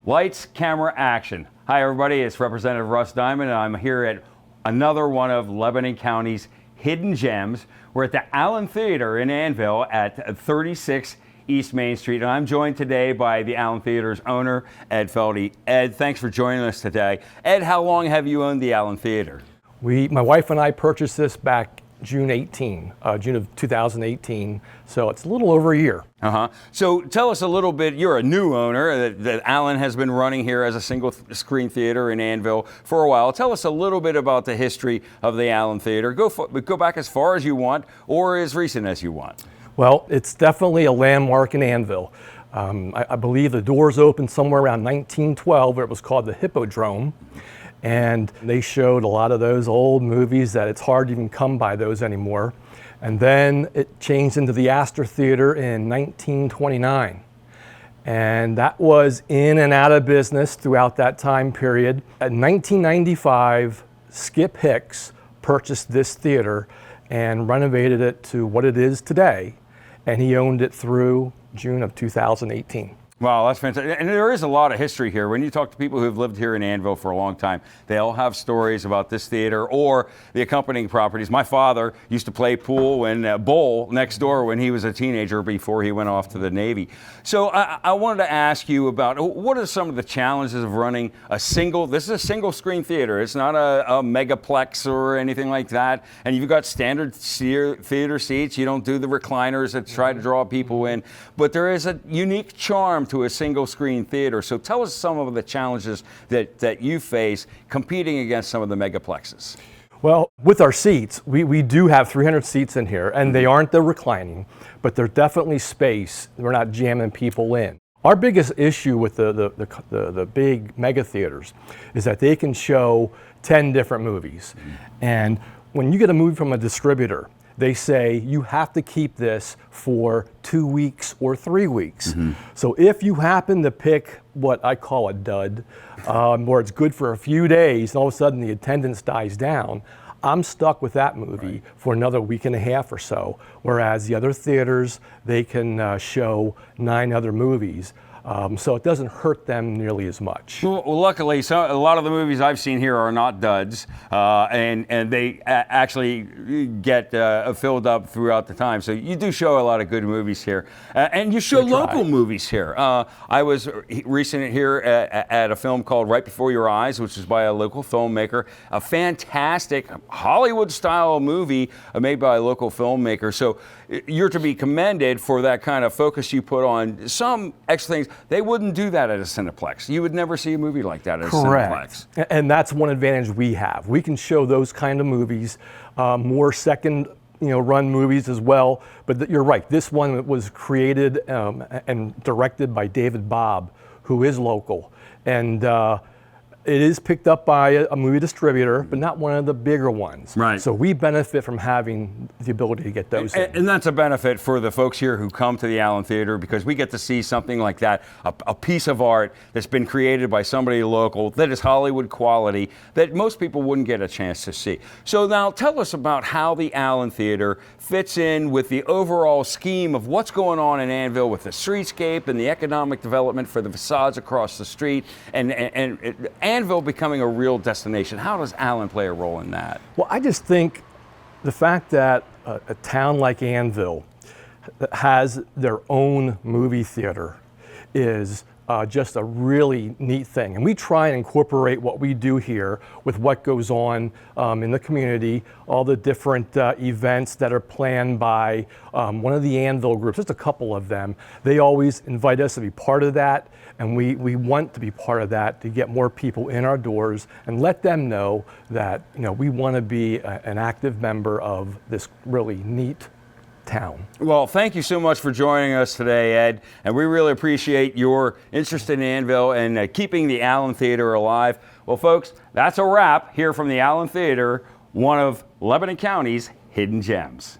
Lights, camera, action. Hi everybody, it's Representative Russ Diamond and I'm here at another one of Lebanon County's hidden gems. We're at the Allen Theater in Annville at 36 East Main Street, and I'm joined today by the Allen Theater's owner, Ed Feldy. Ed, thanks for joining us today. Ed, how long have you owned the Allen Theater? My wife and I purchased this back June of 2018, so it's a little over a year. So tell us a little bit, you're a new owner, that Allen has been running here as a single screen theater in Annville for a while. Tell us a little bit about the history of the Allen Theater. Go back as far as you want or as recent as you want. Well, it's definitely a landmark in Annville. I believe the doors opened somewhere around 1912, where it was called the Hippodrome. And they showed a lot of those old movies that it's hard to even come by those anymore. And then it changed into the Astor Theater in 1929. And that was in and out of business throughout that time period. In 1995, Skip Hicks purchased this theater and renovated it to what it is today. And he owned it through June of 2018. Wow, that's fantastic. And there is a lot of history here. When you talk to people who have lived here in Annville for a long time, they all have stories about this theater or the accompanying properties. My father used to play pool and bowl next door when he was a teenager before he went off to the Navy. So I wanted to ask you about what are some of the challenges of running this is a single screen theater. It's not a megaplex or anything like that. And you've got standard theater seats. You don't do the recliners that try to draw people in. But there is a unique charm to a single screen theater. So tell us some of the challenges that you face competing against some of the megaplexes. Well, with our seats, we do have 300 seats in here, and they aren't the reclining, but they're definitely space. We're not jamming people in. Our biggest issue with the big mega theaters is that they can show 10 different movies. And when you get a movie from a distributor, they say you have to keep this for 2 weeks or 3 weeks. So if you happen to pick what I call a dud, where it's good for a few days and all of a sudden the attendance dies down, I'm stuck with that movie for another week and a half or so. Whereas the other theaters, they can show 9 other movies. So it doesn't hurt them nearly as much. Well, luckily, a lot of the movies I've seen here are not duds, and they actually get filled up throughout the time. So you do show a lot of good movies here, and you show local movies here. I was recent here at a film called Right Before Your Eyes, which is by a local filmmaker, a fantastic Hollywood-style movie made by a local filmmaker. So you're to be commended for that kind of focus you put on some extra things. They wouldn't do that at a Cineplex. You would never see a movie like that at a Cineplex. And that's one advantage we have. We can show those kind of movies, more second run movies as well. But you're right, this one was created and directed by David Bobb, who is local. And it is picked up by a movie distributor, but not one of the bigger ones. Right. So we benefit from having the ability to get those in. And that's a benefit for the folks here who come to the Allen Theater, because we get to see something like that, a piece of art that's been created by somebody local that is Hollywood quality that most people wouldn't get a chance to see. So now tell us about how the Allen Theater fits in with the overall scheme of what's going on in Annville with the streetscape and the economic development for the facades across the street and Annville becoming a real destination. How does Allen play a role in that? Well, I just think the fact that a town like Annville has their own movie theater is just a really neat thing. And we try and incorporate what we do here with what goes on in the community, all the different events that are planned by one of the Annville groups, just a couple of them. They always invite us to be part of that, and we want to be part of that to get more people in our doors and let them know that we want to be an active member of this really neat town. Well, thank you so much for joining us today, Ed, and we really appreciate your interest in Annville and keeping the Allen Theater alive. Well, folks, that's a wrap here from the Allen Theater, one of Lebanon County's hidden gems.